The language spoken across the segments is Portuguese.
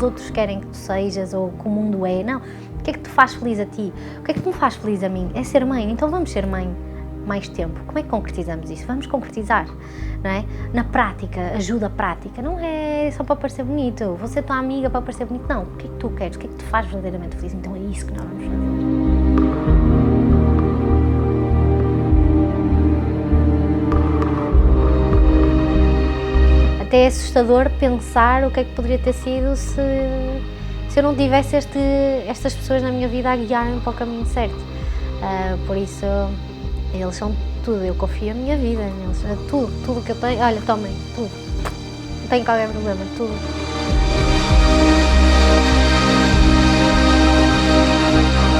os outros querem que tu sejas ou que o mundo é, não. O que é que te faz feliz a ti? O que é que me faz feliz a mim? É ser mãe, então vamos ser mãe mais tempo. Como é que concretizamos isso? Vamos concretizar, não é? Na prática, ajuda prática, não é só para parecer bonito, vou ser tua amiga para parecer bonito, não. O que é que tu queres? O que é que te faz verdadeiramente feliz? Então é isso que nós vamos fazer. Até é assustador pensar o que é que poderia ter sido se eu não tivesse estas pessoas na minha vida a guiar-me para o caminho certo. Por isso, eles são tudo, eu confio a minha vida neles, tudo que eu tenho, olha, tomem, tudo, não tenho qualquer problema, tudo.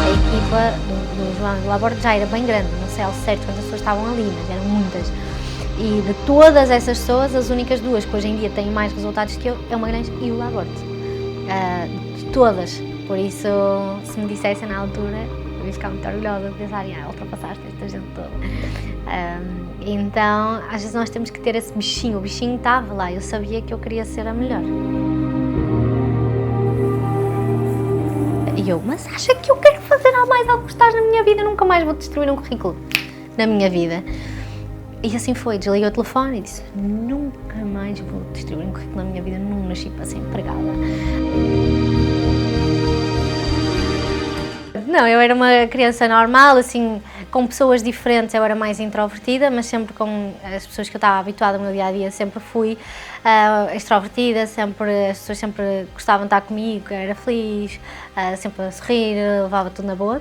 A equipa do João e do Laborde já era bem grande, não sei ao certo quantas pessoas estavam ali, mas eram muitas. E de todas essas pessoas, as únicas duas que hoje em dia têm mais resultados que eu é o Magalhães e o Laborde. De todas. Por isso, se me dissessem na altura, eu ia ficar muito orgulhosa de pensar, ultrapassaste esta gente toda. Então, às vezes nós temos que ter esse bichinho. O bichinho estava lá, eu sabia que eu queria ser a melhor. E eu, mas acha que eu quero fazer mais algo que estás na minha vida? Eu nunca mais vou destruir um currículo na minha vida. E assim foi, desliguei o telefone e disse, nunca mais vou destruir um currículo na minha vida, não nasci para ser empregada. Não, eu era uma criança normal, assim, com pessoas diferentes, eu era mais introvertida, mas sempre com as pessoas que eu estava habituada no meu dia-a-dia, sempre fui extrovertida, as pessoas sempre gostavam de estar comigo, era feliz, sempre a sorrir, levava tudo na boa.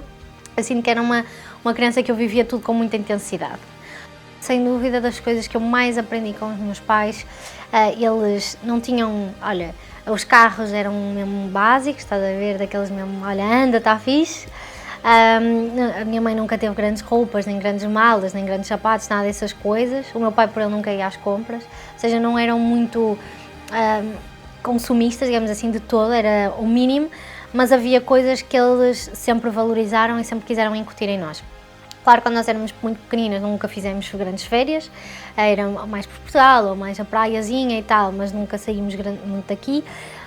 Assim que era uma criança que eu vivia tudo com muita intensidade. Sem dúvida, das coisas que eu mais aprendi com os meus pais, eles não tinham, olha, os carros eram mesmo básicos, estás a ver, daqueles mesmo, olha, anda, está fixe. A minha mãe nunca teve grandes roupas, nem grandes malas, nem grandes sapatos, nada dessas coisas. O meu pai, por ele, nunca ia às compras, ou seja, não eram muito consumistas, digamos assim, de todo, era o mínimo, mas havia coisas que eles sempre valorizaram e sempre quiseram incutir em nós. Claro, quando nós éramos muito pequeninas nunca fizemos grandes férias, era mais por Portugal ou mais a praiazinha e tal, mas nunca saímos muito daqui,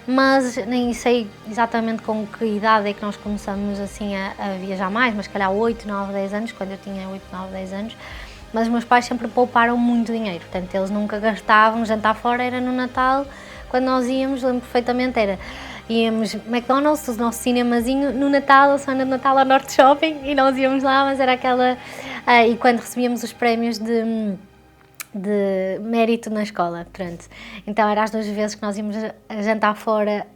mas nem sei exatamente com que idade é que nós começamos assim a viajar mais, mas se calhar 8, 9, 10 anos, quando eu tinha 8, 9, 10 anos, mas os meus pais sempre pouparam muito dinheiro, portanto eles nunca gastavam, jantar fora era no Natal, quando nós íamos, lembro perfeitamente, íamos McDonald's, o nosso cinemazinho, no Natal, a semana de Natal ao Norte Shopping, e nós íamos lá, mas era aquela... e quando recebíamos os prémios de mérito na escola, pronto. Então era as 2 vezes que nós íamos a jantar fora,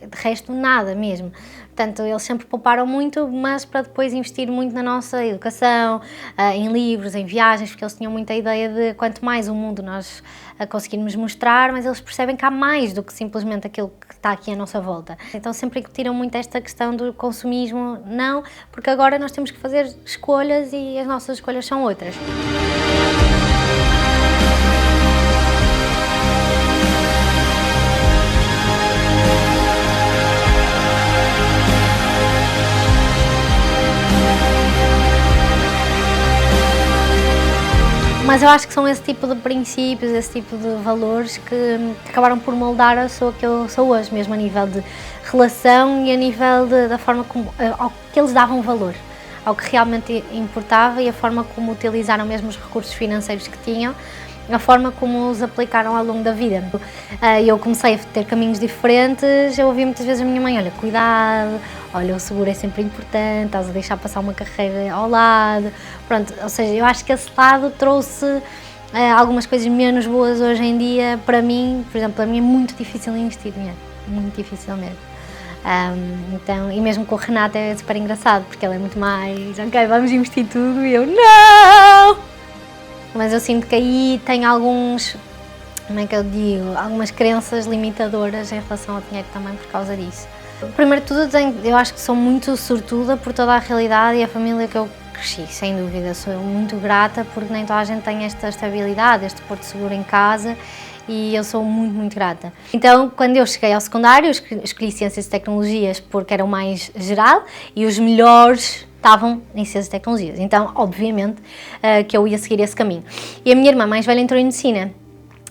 de resto nada mesmo. Portanto, eles sempre pouparam muito, mas para depois investir muito na nossa educação, em livros, em viagens, porque eles tinham muita ideia de quanto mais o mundo nós conseguirmos mostrar, mas eles percebem que há mais do que simplesmente aquilo que está aqui à nossa volta. Então sempre incutiram muito esta questão do consumismo, não, porque agora nós temos que fazer escolhas e as nossas escolhas são outras. Mas eu acho que são esse tipo de princípios, esse tipo de valores que acabaram por moldar a pessoa que eu sou hoje, mesmo a nível de relação e a nível da forma como, ao que eles davam valor, ao que realmente importava e a forma como utilizaram mesmo os recursos financeiros que tinham, a forma como os aplicaram ao longo da vida. Eu comecei a ter caminhos diferentes, eu ouvi muitas vezes a minha mãe, olha, cuidado, olha, o seguro é sempre importante, estás a deixar passar uma carreira ao lado, pronto, ou seja, eu acho que esse lado trouxe algumas coisas menos boas hoje em dia para mim, por exemplo, para mim é muito difícil investir dinheiro, muito difícil mesmo. Então, e mesmo com o Renato é super engraçado, porque ele é muito mais, ok, vamos investir tudo, e eu, não! Mas eu sinto que aí tem alguns, como é que eu digo, algumas crenças limitadoras em relação ao dinheiro também por causa disso. Primeiro de tudo, eu acho que sou muito sortuda por toda a realidade e a família que eu cresci, sem dúvida. Sou muito grata porque nem toda a gente tem esta estabilidade, este porto seguro em casa, e eu sou muito, muito grata. Então, quando eu cheguei ao secundário, escolhi Ciências e Tecnologias porque era o mais geral e os melhores estavam em Ciências e Tecnologias. Então, obviamente, que eu ia seguir esse caminho. E a minha irmã mais velha entrou em Medicina.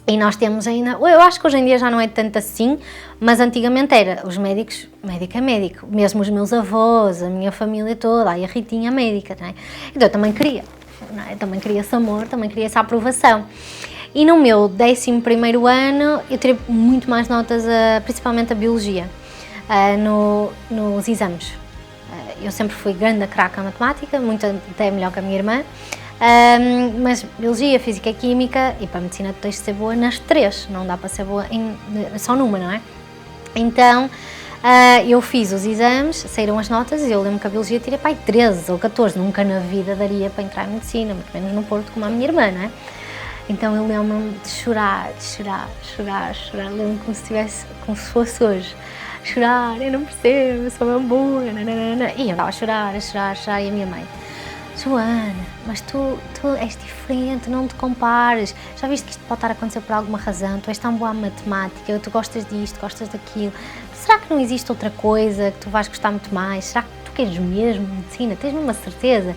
E nós temos ainda, eu acho que hoje em dia já não é tanto assim, mas antigamente era, os médicos, médico é médico, mesmo os meus avós, a minha família toda, aí a Ritinha médica, não é? Então eu também queria, não é? Eu também queria esse amor, também queria essa aprovação. E no meu 11º ano eu tirei muito mais notas, principalmente a biologia, nos exames. Eu sempre fui grande craque à matemática, muito até melhor que a minha irmã. Mas biologia, física e química, e para a medicina tu tens de ser boa nas 3, não dá para ser boa só numa, não é? Então eu fiz os exames, saíram as notas e eu lembro que a biologia tirei para aí 13 ou 14, nunca na vida daria para entrar em medicina, muito menos no Porto como a minha irmã, não é? Então eu lembro-me de chorar, lembro-me como se fosse hoje. Chorar, eu não percebo, eu sou uma burra, nananana. E eu estava a chorar, e a minha mãe: Joana, mas tu és diferente, não te compares, já viste que isto pode estar a acontecer por alguma razão, tu és tão boa à matemática, tu gostas disto, gostas daquilo, será que não existe outra coisa que tu vais gostar muito mais? Será que tu queres mesmo medicina? Tens mesmo a certeza?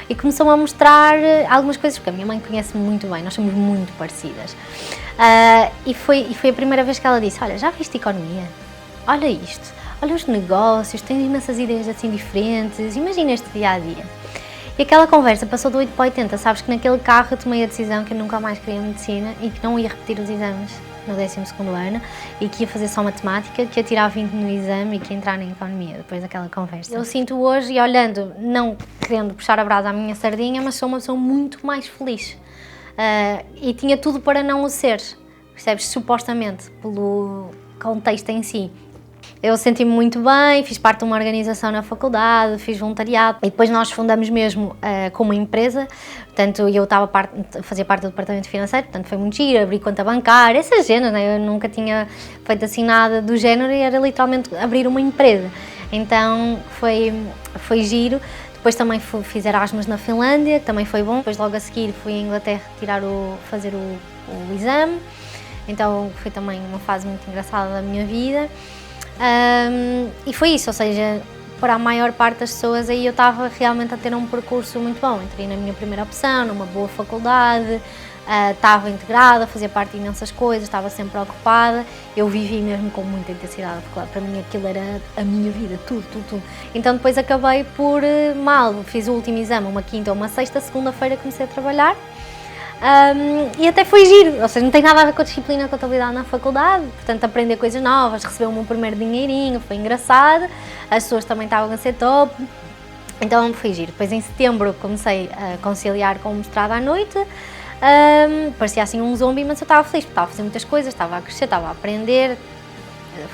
E começou-me a mostrar algumas coisas, porque a minha mãe conhece-me muito bem, nós somos muito parecidas. E foi a primeira vez que ela disse: olha, já viste economia? Olha isto, olha os negócios, tens imensas ideias assim diferentes, imagina este dia-a-dia. E aquela conversa passou de 8 para 80, sabes que naquele carro eu tomei a decisão que eu nunca mais queria medicina e que não ia repetir os exames no 12º ano e que ia fazer só matemática, que ia tirar 20 no exame e que ia entrar na economia depois daquela conversa. Eu sinto hoje, e olhando, não querendo puxar a brasa à minha sardinha, mas sou uma pessoa muito mais feliz. E tinha tudo para não o ser, percebes? Supostamente, pelo contexto em si. Eu senti-me muito bem, fiz parte de uma organização na faculdade, fiz voluntariado e depois nós fundamos mesmo com uma empresa, portanto eu fazia parte do departamento financeiro, portanto foi muito giro, abri conta bancária, esse género, né? Eu nunca tinha feito assim nada do género e era literalmente abrir uma empresa, então foi giro. Depois também fiz Erasmus na Finlândia, que também foi bom, depois logo a seguir fui à Inglaterra fazer o exame, então foi também uma fase muito engraçada da minha vida. E foi isso, ou seja, para a maior parte das pessoas aí eu estava realmente a ter um percurso muito bom. Entrei na minha primeira opção, numa boa faculdade, estava integrada, fazia parte de imensas coisas, estava sempre ocupada. Eu vivi mesmo com muita intensidade, porque para mim aquilo era a minha vida, tudo. Então depois acabei por fiz o último exame, uma quinta ou uma sexta, segunda-feira comecei a trabalhar. E até foi giro, ou seja, não tem nada a ver com a disciplina de contabilidade na faculdade, portanto aprender coisas novas, receber o meu primeiro dinheirinho, foi engraçado, as pessoas também estavam a ser top, então foi giro. Depois em setembro comecei a conciliar com o mestrado à noite, parecia assim um zombie, mas eu estava feliz, porque estava a fazer muitas coisas, estava a crescer, estava a aprender,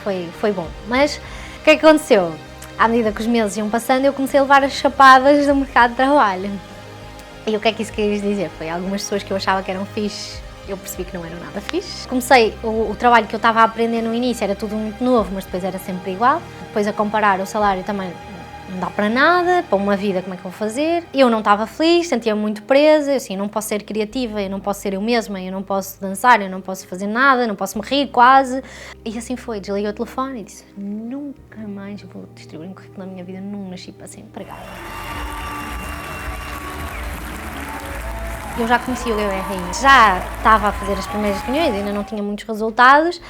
foi bom. Mas o que é que aconteceu? À medida que os meses iam passando eu comecei a levar as chapadas do mercado de trabalho. E o que é que isso queria dizer? Foi algumas pessoas que eu achava que eram fixe, eu percebi que não eram nada fixe. Comecei, o trabalho que eu estava a aprender no início era tudo muito novo, mas depois era sempre igual. Depois a comparar o salário também não dá para nada, para uma vida como é que eu vou fazer? Eu não estava feliz, sentia-me muito presa, eu assim, não posso ser criativa, eu não posso ser eu mesma, eu não posso dançar, eu não posso fazer nada, não posso me rir quase. E assim foi, desliguei o telefone e disse: nunca mais vou distribuir um currículo na minha vida, não nasci para ser empregada. Eu já conhecia o EURI, já estava a fazer as primeiras reuniões, ainda não tinha muitos resultados,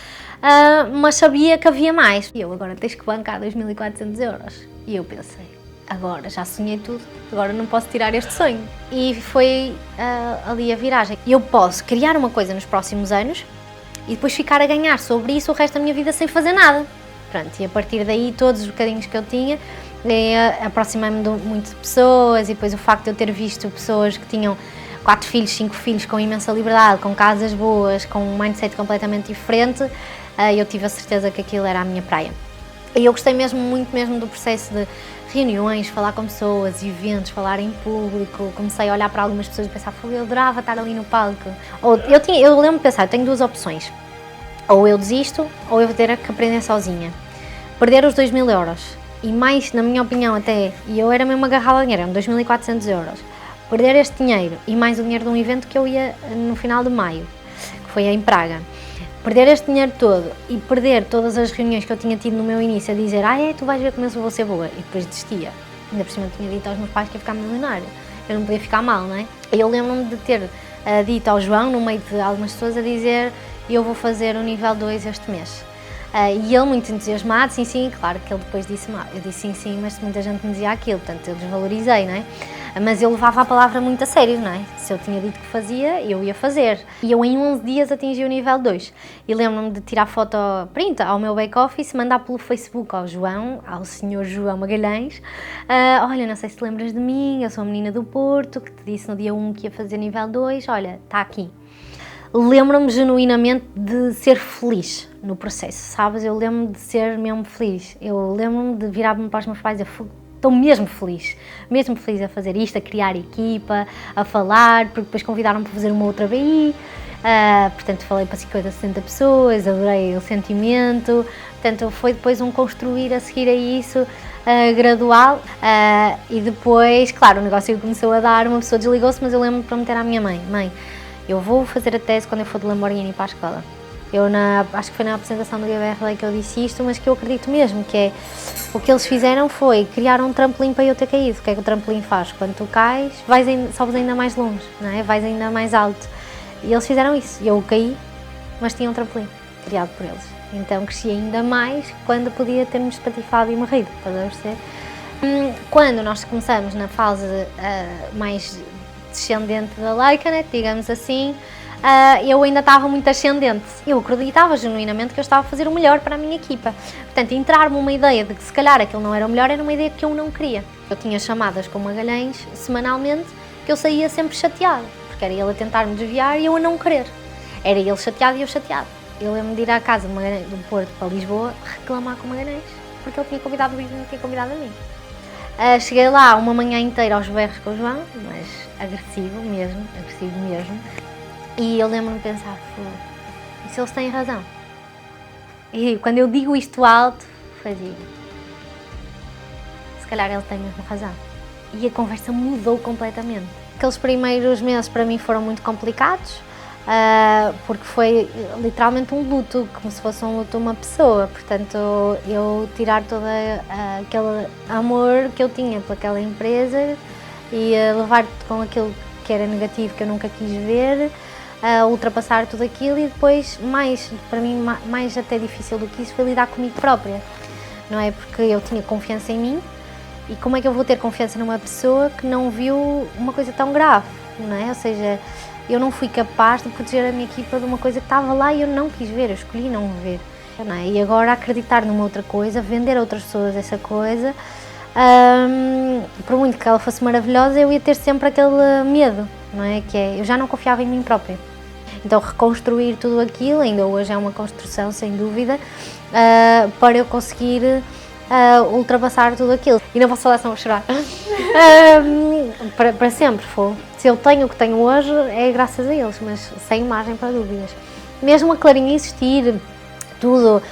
mas sabia que havia mais. E eu, agora tens que bancar 2.400 euros. E eu pensei, agora já sonhei tudo, agora não posso tirar este sonho. E foi ali a viragem. Eu posso criar uma coisa nos próximos anos e depois ficar a ganhar sobre isso o resto da minha vida sem fazer nada. Pronto, e a partir daí todos os bocadinhos que eu tinha, aproximei-me muito de pessoas e depois o facto de eu ter visto pessoas que tinham 4 filhos, 5 filhos com imensa liberdade, com casas boas, com um mindset completamente diferente, eu tive a certeza que aquilo era a minha praia. E eu gostei muito mesmo do processo de reuniões, falar com pessoas, eventos, falar em público, comecei a olhar para algumas pessoas e pensar, eu adorava estar ali no palco. Eu lembro de pensar, eu tenho duas opções, ou eu desisto, ou eu vou ter que aprender sozinha. Perder os 2.000 euros, e mais, na minha opinião até, e eu era mesmo agarrada a dinheiro, eram 2.400 euros. Perder este dinheiro e mais o dinheiro de um evento que eu ia no final de maio, que foi em Praga. Perder este dinheiro todo e perder todas as reuniões que eu tinha tido no meu início a dizer tu vais ver como eu vou ser boa, e depois desistia. Ainda por cima eu tinha dito aos meus pais que ia ficar milionário. Eu não podia ficar mal, não é? Eu lembro-me de ter dito ao João, no meio de algumas pessoas, a dizer e eu vou fazer o nível 2 este mês. E ele muito entusiasmado, sim, sim, claro que ele depois disse-me, eu disse sim, sim, mas muita gente me dizia aquilo, portanto eu desvalorizei, não é? Mas eu levava a palavra muito a sério, não é? Se eu tinha dito que fazia, eu ia fazer. E eu em 11 dias atingi o nível 2. E lembro-me de tirar foto print ao meu back-office, mandar pelo Facebook ao João, ao senhor João Magalhães. Olha, não sei se te lembras de mim, eu sou a menina do Porto, que te disse no dia 1 que ia fazer nível 2, olha, está aqui. Lembro-me genuinamente de ser feliz no processo, sabes? Eu lembro-me de ser mesmo feliz. Eu lembro-me de virar-me para os meus pais e estou mesmo feliz a fazer isto, a criar equipa, a falar, porque depois convidaram-me para fazer uma outra BI, portanto falei para 50, 60 pessoas, adorei o sentimento, portanto foi depois um construir a seguir a isso, gradual, e depois, claro, o negócio começou a dar, uma pessoa desligou-se, mas eu lembro-me de prometer à minha mãe, eu vou fazer a tese quando eu for de Lamborghini para a escola. Acho que foi na apresentação do GBR que eu disse isto, mas que eu acredito mesmo, que é, o que eles fizeram foi criar um trampolim para eu ter caído. O que é que o trampolim faz? Quando tu cais, sobes ainda mais longe, não é? Vais ainda mais alto. E eles fizeram isso. Eu caí, mas tinha um trampolim criado por eles. Então cresci ainda mais quando podia ter-me espatifado e morrido, estás a perceber? Quando nós começamos na fase mais descendente da Lakenet, digamos assim, eu ainda estava muito ascendente. Eu acreditava genuinamente que eu estava a fazer o melhor para a minha equipa. Portanto, entrar-me uma ideia de que se calhar aquilo não era o melhor, era uma ideia que eu não queria. Eu tinha chamadas com o Magalhães semanalmente, que eu saía sempre chateada, porque era ele a tentar me desviar e eu a não querer. Era ele chateado e eu chateada. Eu lembro-me de ir à casa do Porto para Lisboa reclamar com o Magalhães, porque ele tinha convidado o Luís e não tinha convidado a mim. Cheguei lá uma manhã inteira aos berros com o João, mas agressivo mesmo. E eu lembro-me de pensar, e se eles têm razão? E quando eu digo isto alto, fazia. Se calhar ele tem mesmo razão. E a conversa mudou completamente. Aqueles primeiros meses para mim foram muito complicados, porque foi literalmente um luto, como se fosse um luto de uma pessoa. Portanto, eu tirar todo aquele amor que eu tinha por aquela empresa e levar com aquilo que era negativo, que eu nunca quis ver, ultrapassar tudo aquilo e depois, para mim, mais até difícil do que isso, foi lidar comigo própria, não é? Porque eu tinha confiança em mim e como é que eu vou ter confiança numa pessoa que não viu uma coisa tão grave, não é? Ou seja, eu não fui capaz de proteger a minha equipa de uma coisa que estava lá e eu não quis ver, eu escolhi não ver, não é? E agora acreditar numa outra coisa, vender a outras pessoas essa coisa, por muito que ela fosse maravilhosa, eu ia ter sempre aquele medo, não é? Que é, eu já não confiava em mim própria. Então reconstruir tudo aquilo, ainda hoje é uma construção sem dúvida, para eu conseguir ultrapassar tudo aquilo. E não vou falar só a chorar. Para sempre, se eu tenho o que tenho hoje é graças a eles, mas sem margem para dúvidas. Mesmo a Clarinha existir, tudo,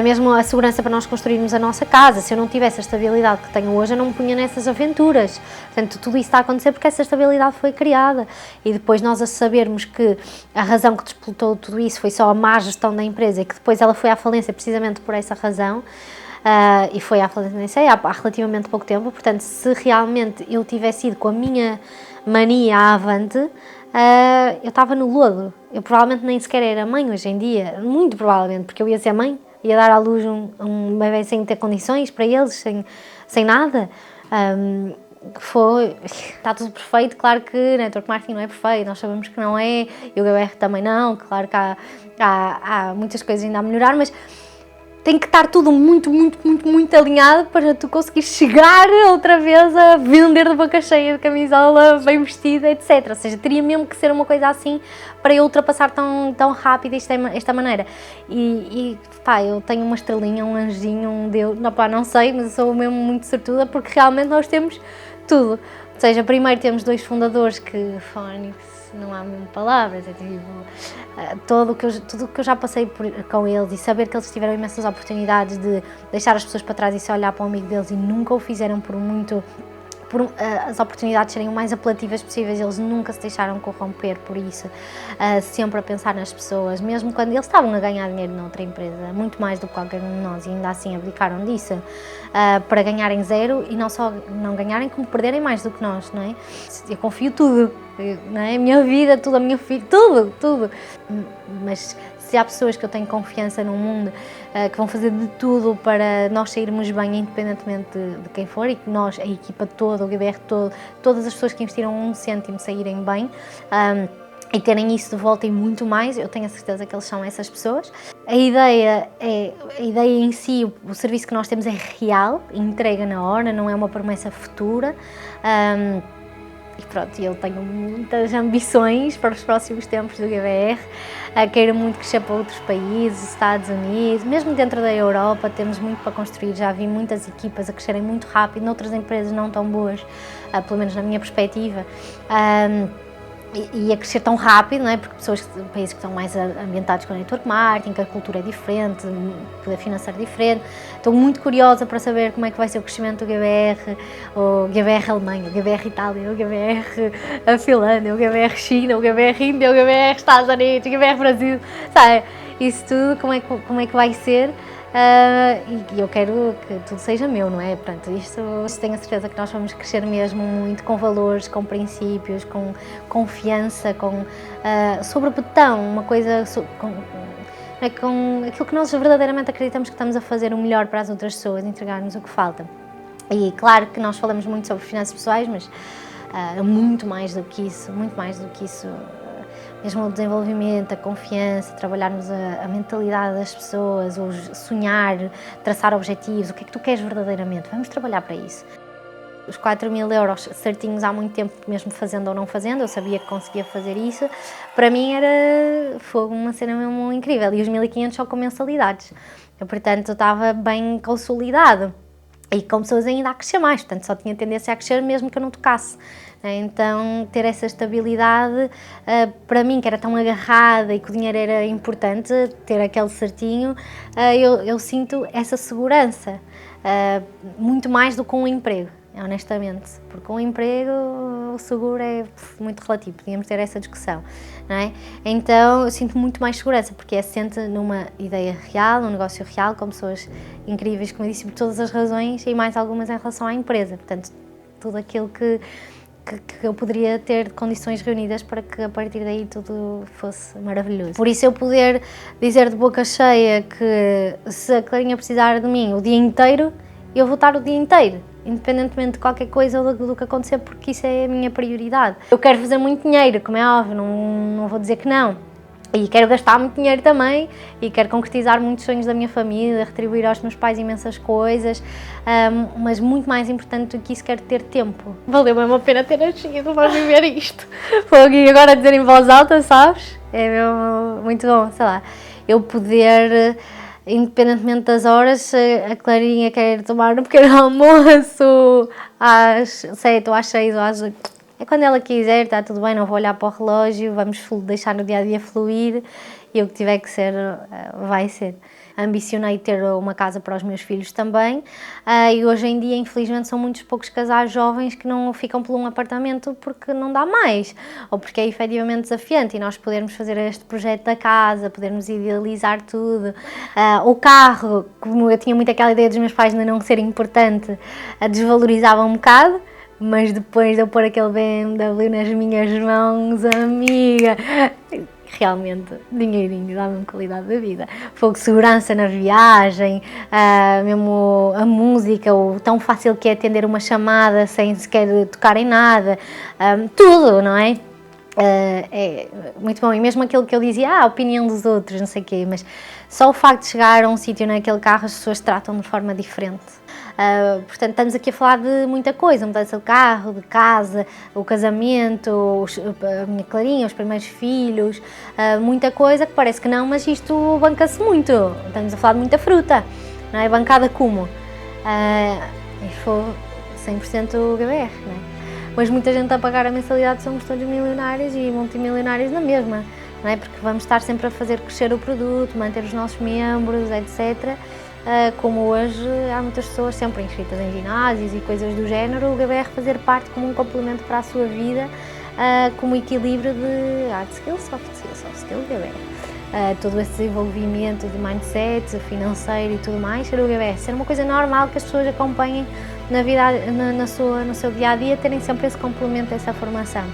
mesmo a segurança para nós construirmos a nossa casa, se eu não tivesse a estabilidade que tenho hoje, eu não me punha nessas aventuras. Portanto, tudo isso está a acontecer porque essa estabilidade foi criada. E depois nós a sabermos que a razão que disputou tudo isso foi só a má gestão da empresa e que depois ela foi à falência precisamente por essa razão, e foi à falência, nem sei, há relativamente pouco tempo. Portanto, se realmente eu tivesse ido com a minha mania avante, eu estava no lodo. Eu provavelmente nem sequer era mãe hoje em dia, muito provavelmente, porque eu ia ser mãe, ia dar à luz um bebê sem ter condições para eles, sem nada. Está tudo perfeito, claro que network marketing não é perfeito, nós sabemos que não é, e o GBR também não, claro que há muitas coisas ainda a melhorar, mas tem que estar tudo muito alinhado para tu conseguir chegar outra vez a vender de boca cheia, de camisola, bem vestida, etc. Ou seja, teria mesmo que ser uma coisa assim para eu ultrapassar tão rápido esta maneira. Eu tenho uma estrelinha, um anjinho, um Deus, não sei, mas eu sou mesmo muito sortuda porque realmente nós temos tudo. Ou seja, primeiro temos 2 fundadores que, Fónix, não há mesmo palavras, é tipo, tudo o que eu já passei com eles e saber que eles tiveram imensas oportunidades de deixar as pessoas para trás e só olhar para o amigo deles e nunca o fizeram por as oportunidades serem o mais apelativas possíveis, eles nunca se deixaram corromper por isso, sempre a pensar nas pessoas, mesmo quando eles estavam a ganhar dinheiro noutra empresa, muito mais do que qualquer um de nós, e ainda assim abdicaram disso, para ganharem zero e não só não ganharem, como perderem mais do que nós, não é? Eu confio tudo, não é? A minha vida, tudo, a minha filha, tudo, mas se há pessoas que eu tenho confiança no mundo, que vão fazer de tudo para nós sairmos bem, independentemente de quem for, e que nós, a equipa toda, o GBR todo, todas as pessoas que investiram 1 cêntimo saírem bem, e terem isso de volta e muito mais, eu tenho a certeza que eles são essas pessoas. A ideia em si, o serviço que nós temos é real, entrega na hora, não é uma promessa futura. E pronto, eu tenho muitas ambições para os próximos tempos do GBR, quero muito crescer para outros países, Estados Unidos, mesmo dentro da Europa temos muito para construir, já vi muitas equipas a crescerem muito rápido, noutras empresas não tão boas, pelo menos na minha perspectiva, e a crescer tão rápido, não é? Porque países que estão mais ambientados com network marketing, que a cultura é diferente, o poder financeiro é diferente. Estou muito curiosa para saber como é que vai ser o crescimento do GBR, o GBR Alemanha, o GBR Itália, o GBR a Finlândia, o GBR China, o GBR Índia, o GBR Estados Unidos, o GBR Brasil, sabe? Isso tudo, como é que vai ser? E eu quero que tudo seja meu, não é? Portanto, isto tenho a certeza que nós vamos crescer mesmo muito com valores, com princípios, com confiança, sobre o botão, uma coisa com aquilo que nós verdadeiramente acreditamos que estamos a fazer o melhor para as outras pessoas, entregar-nos o que falta. E claro que nós falamos muito sobre finanças pessoais, mas muito mais do que isso, mesmo o desenvolvimento, a confiança, trabalharmos a mentalidade das pessoas, o sonhar, traçar objetivos, o que é que tu queres verdadeiramente, vamos trabalhar para isso. Os 4.000 euros certinhos há muito tempo, mesmo fazendo ou não fazendo, eu sabia que conseguia fazer isso, para mim foi uma cena mesmo incrível, e os 1.500 só com mensalidades, portanto eu estava bem consolidado. E com pessoas ainda a crescer mais, portanto só tinha tendência a crescer mesmo que eu não tocasse. Então ter essa estabilidade, para mim que era tão agarrada e que o dinheiro era importante, ter aquele certinho, eu sinto essa segurança, muito mais do que um emprego, honestamente, porque um emprego, o seguro é muito relativo, podíamos ter essa discussão, não é? Então eu sinto muito mais segurança, porque é assente numa ideia real, num negócio real, com pessoas incríveis, como eu disse, por todas as razões e mais algumas em relação à empresa, portanto tudo aquilo que eu poderia ter de condições reunidas para que a partir daí tudo fosse maravilhoso. Por isso eu poder dizer de boca cheia que se a Clarinha precisar de mim o dia inteiro, eu vou estar o dia inteiro, independentemente de qualquer coisa ou do que acontecer, porque isso é a minha prioridade. Eu quero fazer muito dinheiro, como é óbvio, não vou dizer que não. E quero gastar muito dinheiro também e quero concretizar muitos sonhos da minha família, retribuir aos meus pais imensas coisas, mas muito mais importante do que isso, quero ter tempo. Valeu mesmo a pena ter nascido para viver isto. E agora dizer em voz alta, sabes? É mesmo muito bom, sei lá, eu poder, independentemente das horas, a Clarinha quer tomar um pequeno almoço às 7 ou às 6 ou às 8. É quando ela quiser, está tudo bem, não vou olhar para o relógio, vamos deixar no dia-a-dia fluir e o que tiver que ser, vai ser. Ambicionei ter uma casa para os meus filhos também, e hoje em dia, infelizmente, são muitos poucos casais jovens que não ficam por um apartamento porque não dá mais, ou porque é efetivamente desafiante, e nós podermos fazer este projeto da casa, podermos idealizar tudo. O carro, como eu tinha muito aquela ideia dos meus pais de não ser importante, desvalorizava um bocado, mas depois de eu pôr aquele BMW nas minhas mãos, amiga, realmente dinheirinho dá-me qualidade da vida. Fogo, segurança na viagem, mesmo a música, o tão fácil que é atender uma chamada sem sequer tocar em nada, tudo, não é? É muito bom, e mesmo aquilo que eu dizia, a opinião dos outros, não sei o quê, mas só o facto de chegar a um sítio naquele carro, as pessoas tratam de forma diferente. Portanto, estamos aqui a falar de muita coisa, mudança de carro, de casa, o casamento, a minha Clarinha, os primeiros filhos, muita coisa que parece que não, mas isto banca-se muito, estamos a falar de muita fruta, não é? Bancada como? E foi 100% GBR, não é? Mas muita gente a pagar a mensalidade, somos todos milionários e multimilionários na mesma, não é? Porque vamos estar sempre a fazer crescer o produto, manter os nossos membros, etc. Como hoje há muitas pessoas sempre inscritas em ginásios e coisas do género, o GBR fazer parte como um complemento para a sua vida, como equilíbrio de hard skills, soft skills, GBR. Todo esse desenvolvimento de mindset, financeiro e tudo mais, ser o GBR, ser uma coisa normal que as pessoas acompanhem na vida, no seu dia-a-dia, terem sempre esse complemento, essa formação.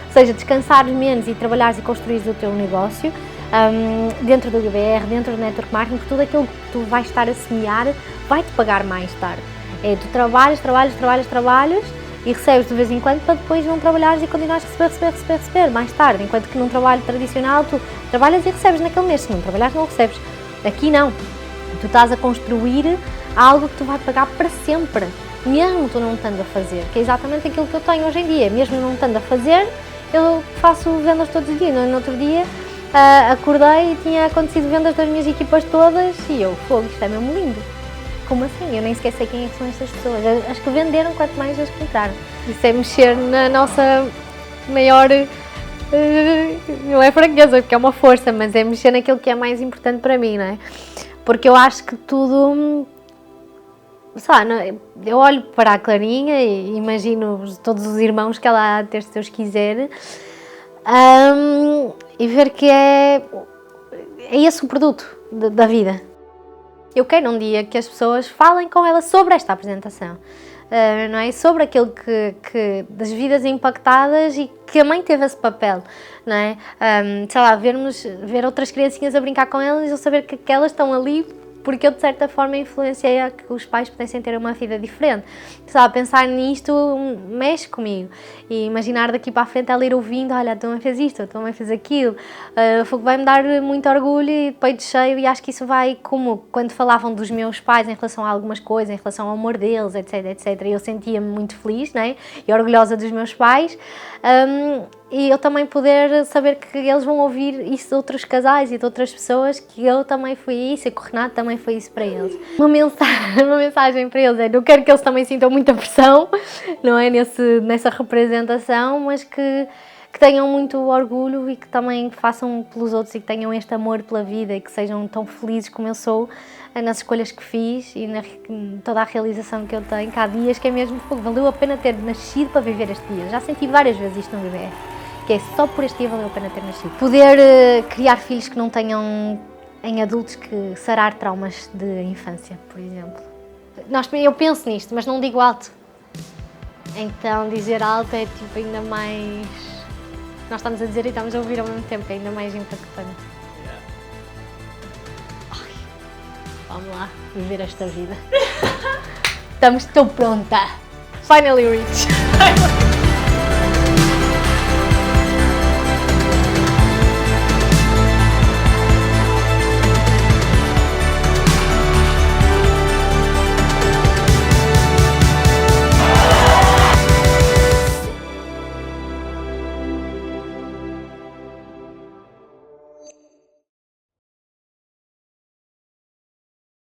Ou seja, descansares menos e trabalhares e construires o teu negócio, dentro do GBR, dentro do Network Marketing, porque tudo aquilo que tu vais estar a semear vai-te pagar mais tarde. Tu trabalhas e recebes de vez em quando para depois não trabalhares e continuares a receber mais tarde, enquanto que num trabalho tradicional tu trabalhas e recebes naquele mês, se não trabalhares não recebes. Aqui não, tu estás a construir algo que tu vai pagar para sempre, mesmo tu não estando a fazer, que é exatamente aquilo que eu tenho hoje em dia, mesmo não estando a fazer, eu faço vendas todos os dias. No outro dia acordei e tinha acontecido vendas das minhas equipas todas e eu, fogo, isto é mesmo lindo. Como assim? Eu nem sequer sei quem é que são estas pessoas. As que venderam, quanto mais as que compraram. Isso é mexer na nossa maior... não é fraqueza, porque é uma força, mas é mexer naquilo que é mais importante para mim, não é? Porque eu acho que tudo... Sabe, eu olho para a Clarinha e imagino todos os irmãos que ela há de ter, se Deus quiser, e ver que é esse o produto da vida. Eu quero um dia que as pessoas falem com ela sobre esta apresentação, não é? Sobre aquilo que das vidas impactadas e que a mãe teve esse papel, não é? Sei lá, ver outras criancinhas a brincar com elas e eu saber que elas estão ali porque eu de certa forma influenciei a que os pais pudessem ter uma vida diferente. Sabe, pensar nisto mexe comigo e imaginar daqui para a frente ela ir ouvindo, olha, a tua mãe fez isto, a tua mãe fez aquilo, vai-me dar muito orgulho e peito cheio e acho que isso vai, como quando falavam dos meus pais em relação a algumas coisas, em relação ao amor deles, etc, etc, eu sentia-me muito feliz, né? E orgulhosa dos meus pais, e eu também poder saber que eles vão ouvir isso de outros casais e de outras pessoas, que eu também fui isso e que o Renato também foi isso para eles. Uma mensagem para eles é, não quero que eles também sintam muita pressão, não é, nessa representação, mas que tenham muito orgulho e que também façam pelos outros e que tenham este amor pela vida e que sejam tão felizes como eu sou nas escolhas que fiz e toda a realização que eu tenho, que há dias que é mesmo, valeu a pena ter nascido para viver este dia. Já senti várias vezes isto no BBR, que é só por este dia valeu a pena ter nascido. Poder criar filhos que não tenham em adultos que sarar traumas de infância, por exemplo. Eu penso nisto, mas não digo alto. Então dizer alto é tipo ainda mais... Nós estamos a dizer e estamos a ouvir ao mesmo tempo, é ainda mais impactante. Ai, vamos lá, viver esta vida. Estou pronta. Finally reached.